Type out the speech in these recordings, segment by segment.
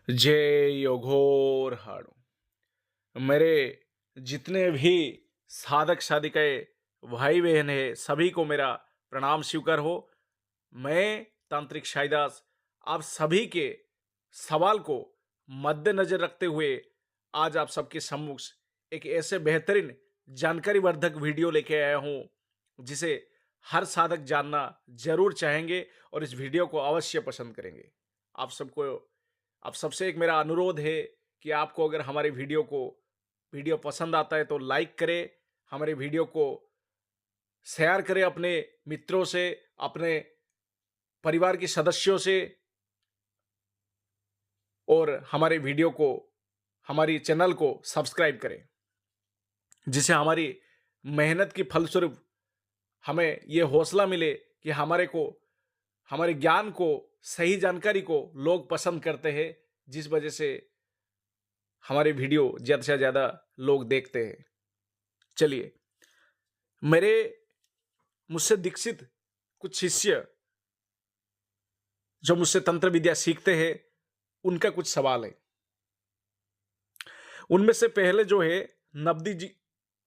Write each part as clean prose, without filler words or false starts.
जय योगोर हाड़ो। मेरे जितने भी साधक साधिकाएं भाई बहन है सभी को मेरा प्रणाम स्वीकार हो। मैं तांत्रिक शायदास आप सभी के सवाल को मद्देनजर रखते हुए आज आप सबके सम्मुख एक ऐसे बेहतरीन जानकारी वर्धक वीडियो लेके आया हूं जिसे हर साधक जानना जरूर चाहेंगे और इस वीडियो को अवश्य पसंद करेंगे। आप सबको आप सबसे एक मेरा अनुरोध है कि आपको अगर हमारे वीडियो पसंद आता है तो लाइक करें, हमारे वीडियो को शेयर करें अपने मित्रों से, अपने परिवार के सदस्यों से, और हमारी चैनल को सब्सक्राइब करें, जिससे हमारी मेहनत की फलस्वरूप हमें ये हौसला मिले कि हमारे ज्ञान को, सही जानकारी को लोग पसंद करते हैं, जिस वजह से हमारे वीडियो ज्यादा से ज्यादा लोग देखते हैं। चलिए, मेरे मुझसे दीक्षित कुछ शिष्य जो मुझसे तंत्र विद्या सीखते हैं, उनका कुछ सवाल है। उनमें से पहले जो है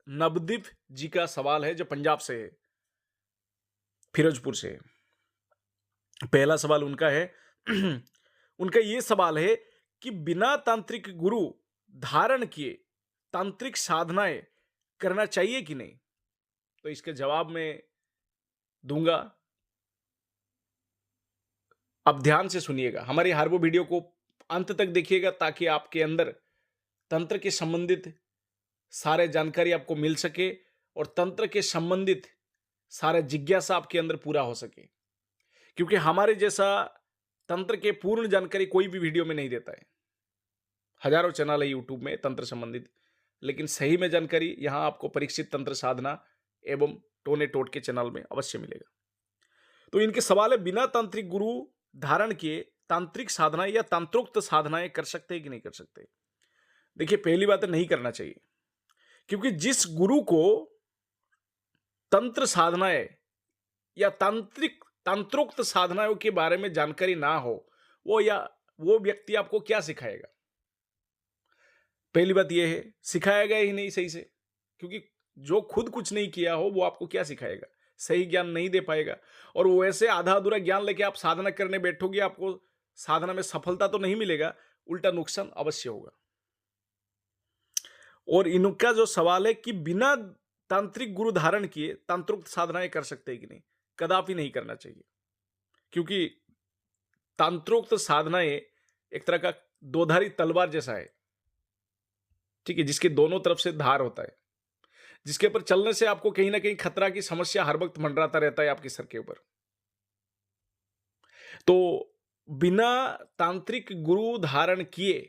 नवदीप जी का सवाल है, जो पंजाब से है, फिरोजपुर से है। पहला सवाल उनका है उनका ये सवाल है कि बिना तांत्रिक गुरु धारण किए तांत्रिक साधनाएं करना चाहिए कि नहीं। तो इसके जवाब में दूंगा, अब ध्यान से सुनिएगा, हमारी हर वो वीडियो को अंत तक देखिएगा ताकि आपके अंदर तंत्र के संबंधित सारे जानकारी आपको मिल सके और तंत्र के संबंधित सारे जिज्ञासा आपके अंदर पूरा हो सके। क्योंकि हमारे जैसा तंत्र के पूर्ण जानकारी कोई भी वीडियो में नहीं देता है। हजारों चैनल है यूट्यूब में तंत्र संबंधित, लेकिन सही में जानकारी यहां आपको परीक्षित तंत्र साधना एवं टोने टोट के चैनल में अवश्य मिलेगा। तो इनके सवाल है, बिना तांत्रिक गुरु धारण किए तांत्रिक साधना या तंत्रोक्त साधनाएं कर सकते हैं कि नहीं कर सकते। देखिए, पहली बात है, नहीं करना चाहिए। क्योंकि जिस गुरु को तंत्र साधनाएं या तंत्रोक्त साधनाओं के बारे में जानकारी ना हो, वो व्यक्ति आपको क्या सिखाएगा। पहली बात यह है, सिखाएगा ही नहीं सही से। क्योंकि जो खुद कुछ नहीं किया हो वो आपको क्या सिखाएगा, सही ज्ञान नहीं दे पाएगा। और वो ऐसे आधा अधूरा ज्ञान लेके आप साधना करने बैठोगे, आपको साधना में सफलता तो नहीं मिलेगा, उल्टा नुकसान अवश्य होगा। और इनका जो सवाल है कि बिना तांत्रिक गुरु धारण किए तंत्रोक्त साधनाएं कर सकते हैं कि नहीं, कदापि नहीं करना चाहिए। क्योंकि तंत्रोक्त साधनाएं एक तरह का दोधारी तलवार जैसा है, ठीक है, जिसके दोनों तरफ से धार होता है, जिसके ऊपर चलने से आपको कहीं ना कहीं खतरा की समस्या हर वक्त मंडराता रहता है आपके सर के ऊपर। तो बिना तांत्रिक गुरु धारण किए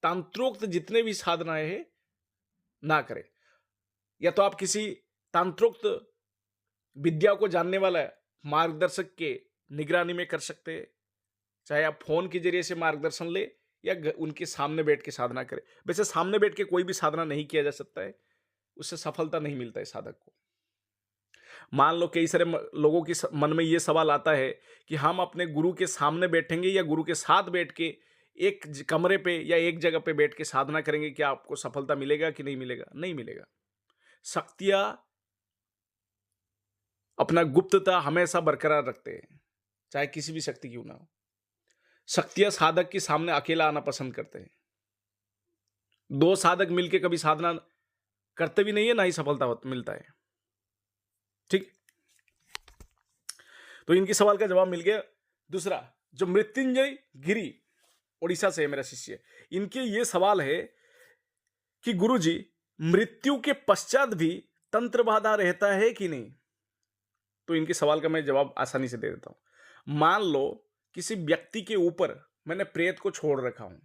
तंत्रोक्त जितने भी साधनाएं हैं ना करें। या तो आप किसी तंत्रोक्त विद्या को जानने वाला मार्गदर्शक के निगरानी में कर सकते हैं, चाहे आप फोन के जरिए से मार्गदर्शन ले या उनके सामने बैठ के साधना करें। वैसे सामने बैठ के कोई भी साधना नहीं किया जा सकता है, उससे सफलता नहीं मिलता है साधक को। मान लो कई सारे लोगों के मन में यह सवाल आता है कि हम अपने गुरु के सामने बैठेंगे या गुरु के साथ बैठ के एक कमरे पे या एक जगह पे बैठ के साधना करेंगे, क्या आपको सफलता मिलेगा कि नहीं मिलेगा? नहीं मिलेगा। शक्तियां अपना गुप्तता हमेशा बरकरार रखते हैं, चाहे किसी भी शक्ति क्यों ना हो। शक्तियां साधक के सामने अकेला आना पसंद करते हैं। दो साधक मिलके कभी साधना करते भी नहीं है, ना ही सफलता मिलता है। ठीक, तो इनके सवाल का जवाब मिल गया। दूसरा, जो मृत्युंजय गिरी उड़ीसा से है मेरा शिष्य, इनके ये सवाल है कि गुरुजी, मृत्यु के पश्चात भी तंत्र बाधा रहता है कि नहीं। तो इनके सवाल का मैं जवाब आसानी से दे देता हूं। मान लो किसी व्यक्ति के ऊपर मैंने प्रेत को छोड़ रखा हूं।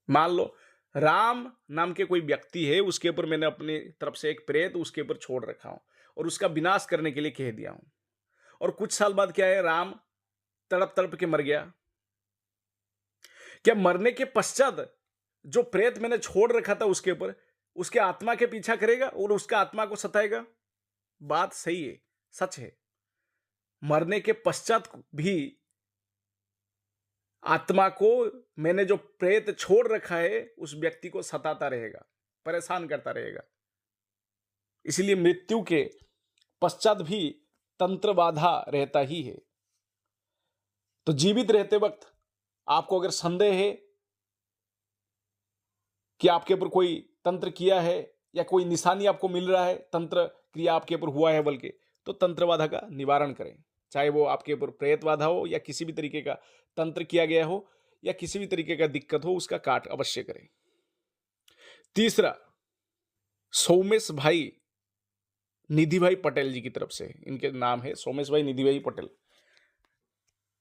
मान लो राम नाम के कोई व्यक्ति है, उसके ऊपर मैंने अपनी तरफ से एक प्रेत उसके ऊपर छोड़ रखा हूं और उसका विनाश करने के लिए कह दिया हूं। और कुछ साल बाद क्या है, राम तड़प तड़प के मर गया। क्या मरने के पश्चात जो प्रेत मैंने छोड़ रखा था उसके ऊपर, उसके आत्मा के पीछा करेगा और उसका आत्मा को सताएगा? बात सही है, सच है। मरने के पश्चात भी आत्मा को मैंने जो प्रेत छोड़ रखा है उस व्यक्ति को सताता रहेगा, परेशान करता रहेगा। इसलिए मृत्यु के पश्चात भी तंत्र बाधा रहता ही है। तो जीवित रहते वक्त आपको अगर संदेह है कि आपके ऊपर कोई तंत्र किया है या कोई निशानी आपको मिल रहा है, तंत्र क्रिया आपके ऊपर हुआ है बल्कि, तो तंत्र बाधा का निवारण करें। चाहे वो आपके ऊपर प्रेत बाधा हो या किसी भी तरीके का तंत्र किया गया हो या किसी भी तरीके का दिक्कत हो, उसका काट अवश्य करें। तीसरा, सोमेश भाई निधि भाई पटेल जी की तरफ से, इनके नाम है सोमेश भाई निधि भाई पटेल,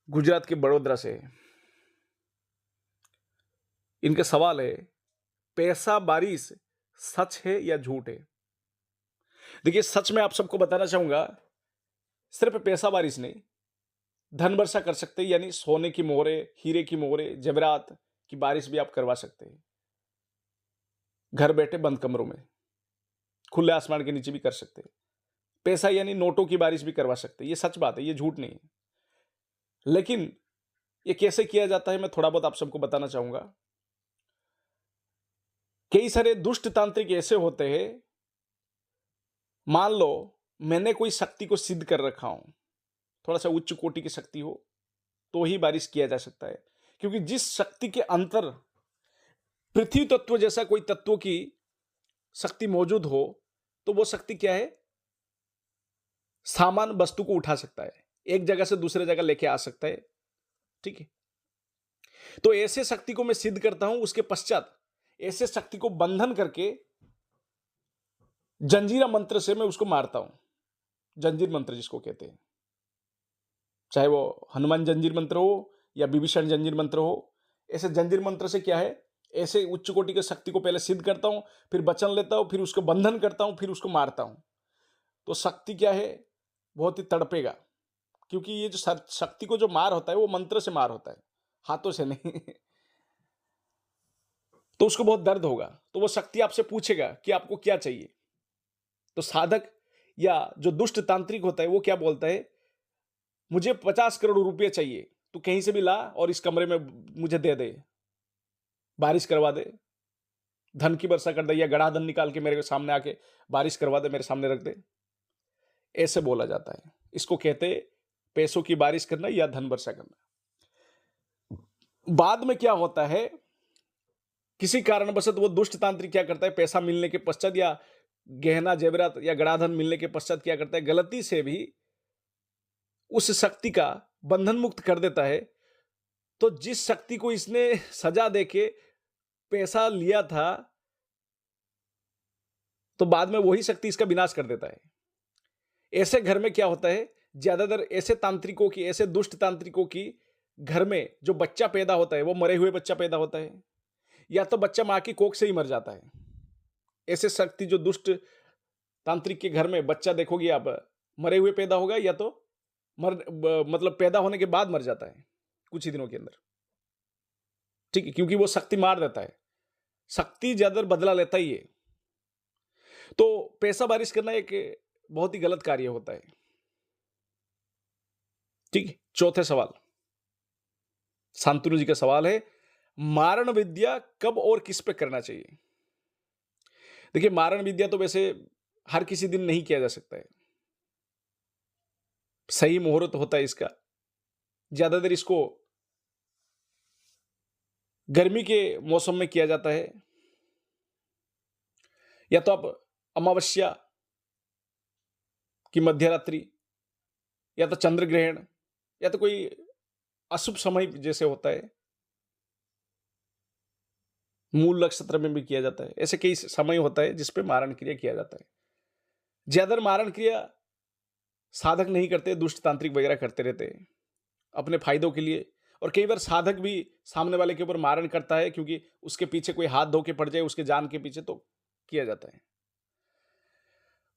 गुजरात के बड़ोदरा से है। इनका सवाल है, पैसा बारिश सच है या झूठ है? देखिए, सच में आप सबको बताना चाहूंगा, सिर्फ पैसा बारिश नहीं, धन वर्षा कर सकते हैं, यानी सोने की मोहरे, हीरे की मोहरे, जवेरात की बारिश भी आप करवा सकते हैं, घर बैठे बंद कमरों में, खुले आसमान के नीचे भी कर सकते हैं। पैसा यानी नोटों की बारिश भी करवा सकते हैं। ये सच बात है, ये झूठ नहीं है। लेकिन ये कैसे किया जाता है, मैं थोड़ा बहुत आप सबको बताना चाहूंगा। कई सारे दुष्ट तांत्रिक ऐसे होते हैं, मान लो मैंने कोई शक्ति को सिद्ध कर रखा हूं, थोड़ा सा उच्च कोटि की शक्ति हो, तो ही बारिश किया जा सकता है। क्योंकि जिस शक्ति के अंतर पृथ्वी तत्व जैसा कोई तत्व की शक्ति मौजूद हो, तो वो शक्ति क्या है, सामान वस्तु को उठा सकता है, एक जगह से दूसरे जगह लेके आ सकता है। ठीक है, तो ऐसे शक्ति को मैं सिद्ध करता हूं, उसके पश्चात ऐसे शक्ति को बंधन करके जंजीरा मंत्र से मैं उसको मारता हूं। जंजीर मंत्र जिसको कहते हैं, चाहे वो हनुमान जंजीर मंत्र हो या विभीषण जंजीर मंत्र हो। ऐसे जंजीर मंत्र से क्या है, ऐसे उच्च कोटि की शक्ति को पहले सिद्ध करता हूं, फिर वचन लेता हूं, फिर उसको बंधन करता हूं, फिर उसको मारता हूं। तो शक्ति क्या है, बहुत ही तड़पेगा। क्योंकि ये जो शक्ति को जो मार होता है वो मंत्र से मार होता है, हाथों से नहीं। तो उसको बहुत दर्द होगा। तो वो शक्ति आपसे पूछेगा कि आपको क्या चाहिए। तो साधक या जो दुष्ट तांत्रिक होता है वो क्या बोलता है, मुझे 50 करोड़ रुपए चाहिए, तू कहीं से भी ला और इस कमरे में मुझे दे दे, बारिश करवा दे, धन की वर्षा कर दे, या गड़ा धन निकाल के मेरे सामने आके बारिश करवा दे, मेरे सामने रख दे। ऐसे बोला जाता है। इसको कहते पैसों की बारिश करना या धन वर्षा करना। बाद में क्या होता है, किसी कारणवशत वो दुष्ट तांत्रिक क्या करता है, पैसा मिलने के पश्चात या गहना जेवरात या गड़ाधन मिलने के पश्चात क्या करता है, गलती से भी उस शक्ति का बंधन मुक्त कर देता है। तो जिस शक्ति को इसने सजा देके पैसा लिया था, तो बाद में वही शक्ति इसका विनाश कर देता है। ऐसे घर में क्या होता है, ज्यादातर ऐसे तांत्रिकों की, ऐसे दुष्ट तांत्रिकों की घर में जो बच्चा पैदा होता है वो मरे हुए बच्चा पैदा होता है, या तो बच्चा मां की कोख से ही मर जाता है। ऐसे शक्ति जो दुष्ट तांत्रिक के घर में बच्चा देखोगे आप, मरे हुए पैदा होगा, या तो मतलब पैदा होने के बाद मर जाता है कुछ ही दिनों के अंदर। ठीक है, क्योंकि वो शक्ति मार देता है, शक्ति ज्यादा बदला लेता ही है। तो पैसा बारिश करना एक बहुत ही गलत कार्य होता है। ठीक है, चौथे सवाल, शांतनु जी का सवाल है, मारण विद्या कब और किस पे करना चाहिए? देखिए, मारण विद्या तो वैसे हर किसी दिन नहीं किया जा सकता है, सही मुहूर्त होता है इसका। ज्यादातर इसको गर्मी के मौसम में किया जाता है, या तो आप अमावस्या की मध्यरात्रि, या तो चंद्र ग्रहण, या तो कोई अशुभ समय जैसे होता है, मूल नक्षत्र में भी किया जाता है। ऐसे कई समय होता है जिसपे मारण क्रिया किया जाता है। ज्यादातर मारण क्रिया साधक नहीं करते, दुष्ट तांत्रिक वगैरह करते रहते हैं अपने फायदों के लिए। और कई बार साधक भी सामने वाले के ऊपर मारण करता है, क्योंकि उसके पीछे कोई हाथ धो के पड़ जाए उसके जान के पीछे, तो किया जाता है।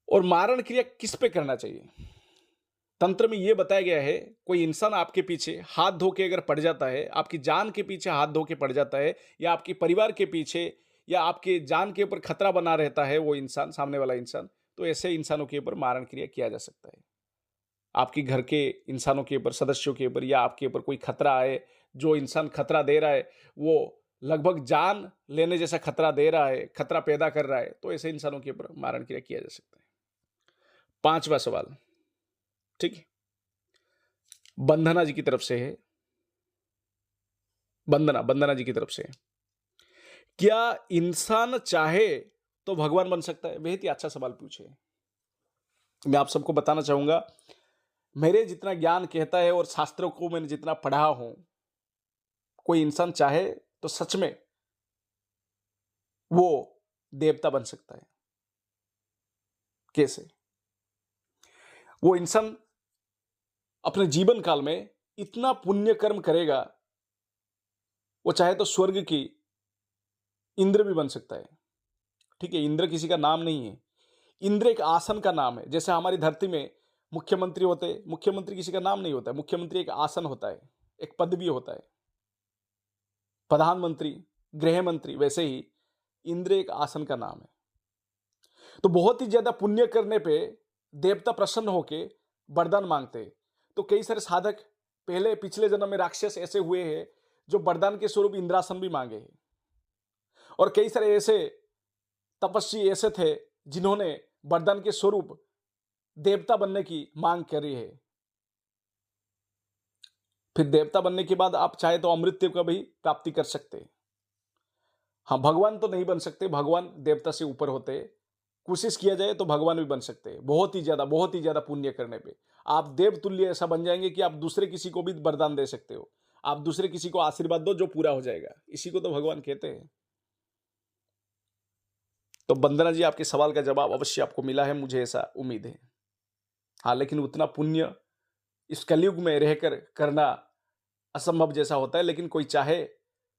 और मारण क्रिया किस पे करना चाहिए, तंत्र में यह बताया गया है, कोई इंसान आपके पीछे हाथ धो के अगर पड़ जाता है, आपकी जान के पीछे हाथ धो के पड़ जाता है, या आपके परिवार के पीछे या आपके जान के ऊपर खतरा बना रहता है वो इंसान, सामने वाला इंसान, तो ऐसे इंसानों के ऊपर मारण क्रिया किया जा सकता है। आपके घर के इंसानों के ऊपर, सदस्यों के ऊपर, या आपके ऊपर कोई खतरा आए जो इंसान खतरा दे रहा है वो लगभग जान लेने जैसा खतरा दे रहा है, खतरा पैदा कर रहा है, तो ऐसे इंसानों के ऊपर मारण क्रिया किया जा सकता है। 5वां सवाल, ठीक है, वंदना जी की तरफ से है। वंदना जी की तरफ से है। क्या इंसान चाहे तो भगवान बन सकता है? बेहद ही अच्छा सवाल पूछे। मैं आप सबको बताना चाहूंगा, मेरे जितना ज्ञान कहता है और शास्त्रों को मैंने जितना पढ़ा हूं, कोई इंसान चाहे तो सच में वो देवता बन सकता है। कैसे? वो इंसान अपने जीवन काल में इतना पुण्य कर्म करेगा, वो चाहे तो स्वर्ग की इंद्र भी बन सकता है। ठीक है, इंद्र किसी का नाम नहीं है, इंद्र एक आसन का नाम है। जैसे हमारी धरती में मुख्यमंत्री होते हैं, मुख्यमंत्री किसी का नाम नहीं होता है, मुख्यमंत्री एक आसन होता है, एक पदवी होता है। प्रधानमंत्री, गृह मंत्री, वैसे ही इंद्र एक आसन का नाम है। तो बहुत ही ज्यादा पुण्य करने पे देवता प्रसन्न होके वरदान मांगते हैं। तो कई सारे साधक पहले पिछले जन्म में राक्षस ऐसे हुए हैं जो वरदान के स्वरूप इंद्रासन भी मांगे हैं, और कई सारे ऐसे तपस्वी ऐसे थे जिन्होंने वरदान के स्वरूप देवता बनने की मांग करी है। फिर देवता बनने के बाद आप चाहे तो अमृत का भी प्राप्ति कर सकते हैं। हाँ, भगवान तो नहीं बन सकते, भगवान देवता से ऊपर होते हैं। कोशिश किया जाए तो भगवान भी बन सकते हैं, बहुत ही ज्यादा पुण्य करने पे आप देव तुल्य ऐसा बन जाएंगे कि आप दूसरे किसी को भी वरदान दे सकते हो। आप दूसरे किसी को आशीर्वाद दो जो पूरा हो जाएगा, इसी को तो भगवान कहते हैं। तो वंदना जी, आपके सवाल का जवाब अवश्य आपको मिला है, मुझे ऐसा उम्मीद है। हाँ, लेकिन उतना पुण्य इस कलयुग में रहकर करना असंभव जैसा होता है। लेकिन कोई चाहे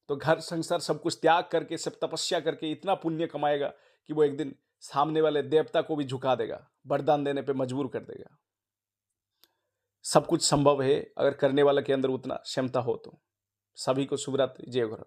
तो घर संसार सब कुछ त्याग करके, सब तपस्या करके इतना पुण्य कमाएगा कि वो एक दिन सामने वाले देवता को भी झुका देगा, वरदान देने पे मजबूर कर देगा। सब कुछ संभव है अगर करने वाले के अंदर उतना क्षमता हो तो। सभी को शुभ रात्रि, जय गुरु।